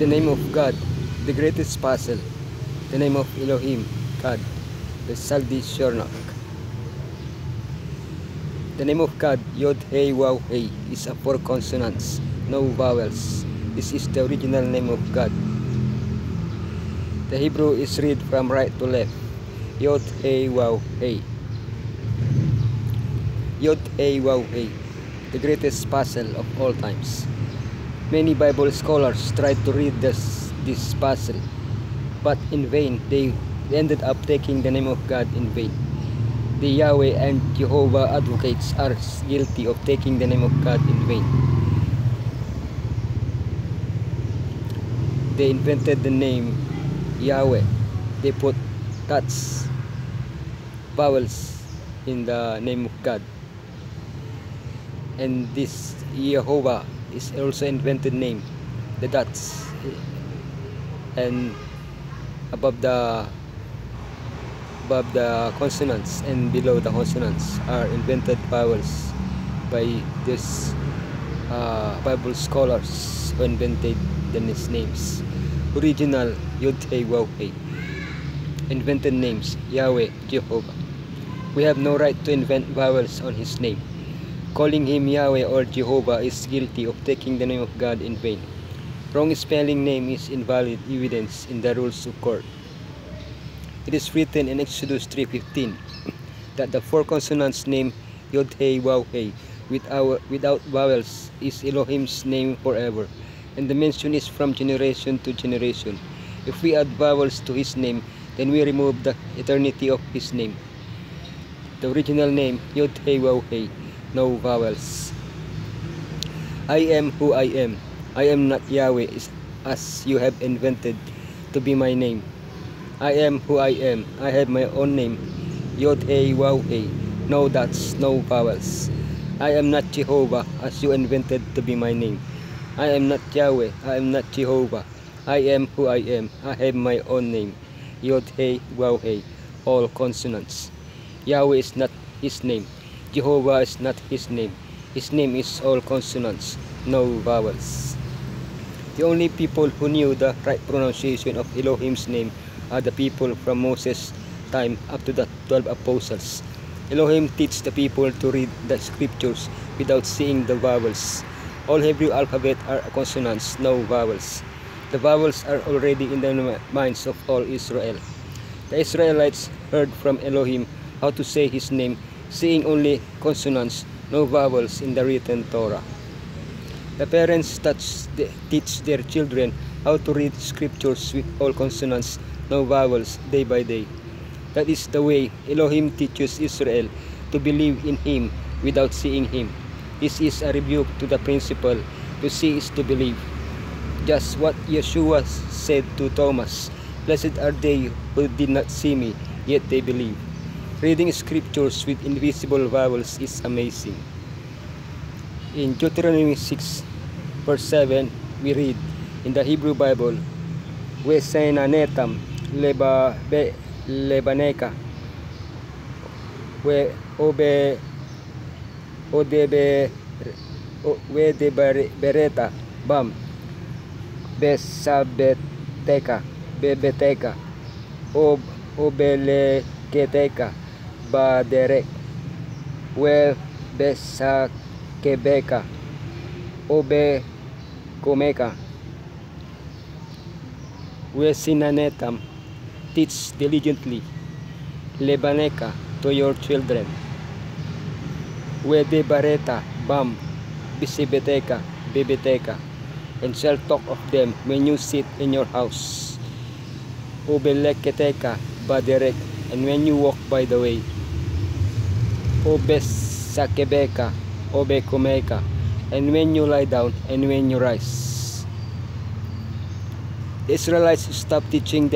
The name of God, the greatest puzzle. The name of Elohim, God, the Saldi Shornak. The name of God, Yod Hey Waw Hey, is a 4 consonants, no vowels. This is the original name of God. The Hebrew is read from right to left. Yod Hey Waw Hey. Yod Hey Waw Hey, the greatest puzzle of all times. Many Bible scholars tried to read this puzzle, but in vain. They ended up taking the name of God in vain. The Yahweh and Jehovah advocates are guilty of taking the name of God in vain. They invented the name Yahweh. They put dots, vowels in the name of God. And this Jehovah is also invented name, the dots, and above the consonants and below the consonants are invented vowels by this Bible scholars who invented these names. Original Yod Hey Waw Hey, invented names Yahweh, Jehovah. We have no right to invent vowels on his name. Calling him Yahweh or Jehovah is guilty of taking the name of God in vain. Wrong spelling name is invalid evidence in the rules of court. It is written in Exodus 3:15 that the 4 consonants name Yod Hey Waw Hey without vowels is Elohim's name forever, and the mention is from generation to generation. If we add vowels to his name, then we remove the eternity of his name. The original name Yod Hey Waw Hey, no vowels. I am who I am. I am not Yahweh as you have invented to be my name. I am who I am. I have my own name, Yod Hey Waw Hey, no dots, no vowels. I am not Jehovah as you invented to be my name. I am not Yahweh. I am not Jehovah. I am who I am. I have my own name, Yod Hey Waw Hey, all consonants. Yahweh is not his name. Jehovah is not his name. His name is all consonants, no vowels. The only people who knew the right pronunciation of Elohim's name are the people from Moses' time up to the 12 apostles. Elohim teach the people to read the scriptures without seeing the vowels. All Hebrew alphabet are consonants, no vowels. The vowels are already in the minds of all Israel. The Israelites heard from Elohim how to say his name, seeing only consonants, no vowels in the written Torah. The parents teach their children how to read scriptures with all consonants, no vowels, day by day. That is the way Elohim teaches Israel to believe in him without seeing him. This is a rebuke to the principle, to see is to believe. Just what Yeshua said to Thomas, "Blessed are they who did not see me, yet they believe." Reading scriptures with invisible vowels is amazing. In Deuteronomy 6, verse 7, we read in the Hebrew Bible, "Wesenanetam lebaneka, wedebereta bam, besabeteka, bebeteka, obeleketeka, baderek, besakebeka, obekomeka, wesinanetam." Teach diligently, lebaneka, to your children. Wedebareta bam, bisibeteka, bibeteka, and shall talk of them when you sit in your house. Obeleketeka, baderek, and when you walk by the way. Obesakebeka, obekomeka, and when you lie down and when you rise. The Israelites stopped teaching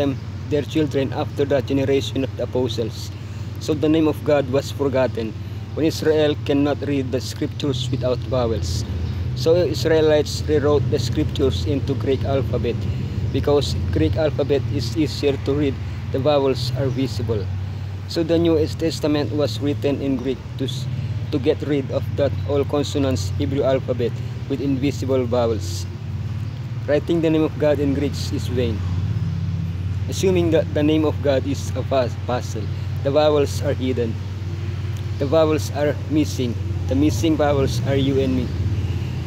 their children after the generation of the apostles, so the name of God was forgotten when Israel cannot read the scriptures without vowels. So Israelites rewrote the scriptures into Greek alphabet. Because Greek alphabet is easier to read, the vowels are visible. So the New Testament was written in Greek to get rid of that all consonants Hebrew alphabet with invisible vowels. Writing the name of God in Greek is vain. Assuming that the name of God is a puzzle, the vowels are hidden. The vowels are missing. The missing vowels are you and me.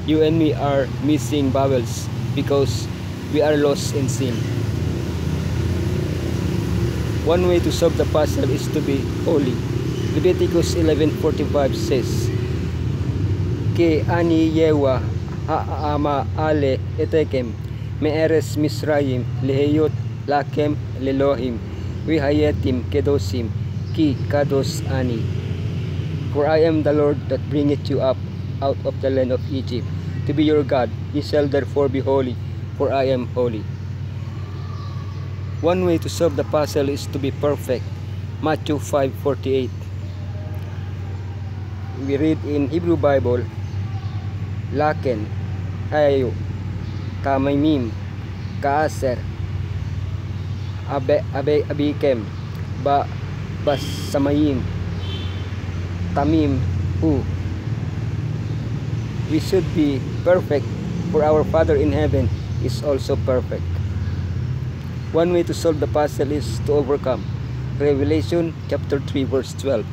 You and me are missing vowels because we are lost in sin. One way to solve the puzzle is to be holy. Leviticus 11:45 says, Ke ani yewa ha'ama ale etekem me'eres Misrayim leheyot lakem lelohim vihayetim kedosim ki kados ani. For I am the Lord that bringeth you up out of the land of Egypt to be your God. Ye shall therefore be holy, for I am holy. One way to solve the puzzle is to be perfect. Matthew 5:48. We read in Hebrew Bible, Laken, Ayo, Kamaymim, Kaaser, Abikem, Basamayim, Tamim, Hu. We should be perfect, for our Father in heaven is also perfect. One way to solve the puzzle is to overcome. Revelation chapter 3 verse 12.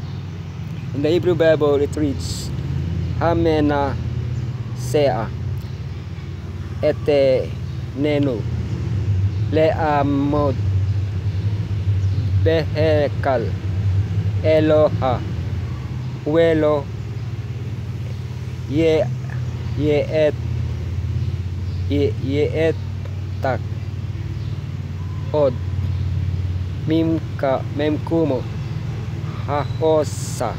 In the Hebrew Bible it reads, Hamena sea ete nenu leamod behekal eloha welo ye et tak od memkumo hahosa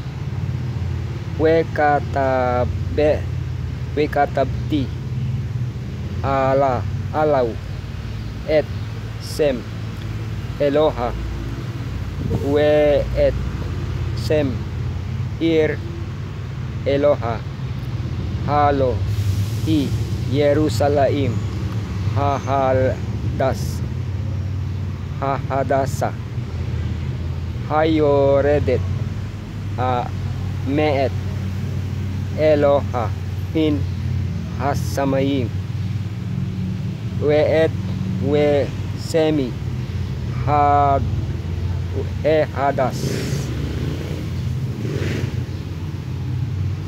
wekatabti alaw et sem eloha we et sem ir eloha halo hi Jerusalem hahadasa hayoredet meet eloha hin hasamayim we semi hadas.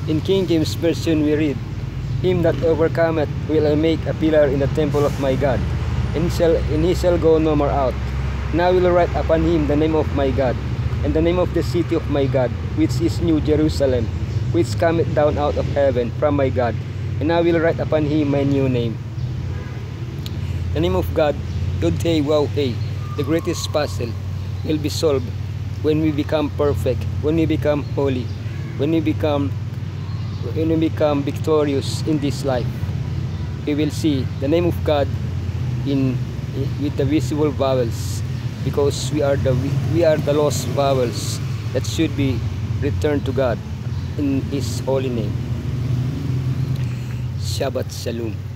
In King James Version we read, Him that overcometh will I make a pillar in the temple of my God, and he shall go no more out. And I will write upon him the name of my God, and the name of the city of my God, which is New Jerusalem, which cometh down out of heaven from my God, and I will write upon him my new name. The name of God, Yod Hey Waw Hey, the greatest puzzle, will be solved when we become perfect, when we become holy, when we become victorious in this life. We will see the name of God with the visible vowels, because we are the lost vowels that should be returned to God in His holy name. Shabbat Shalom.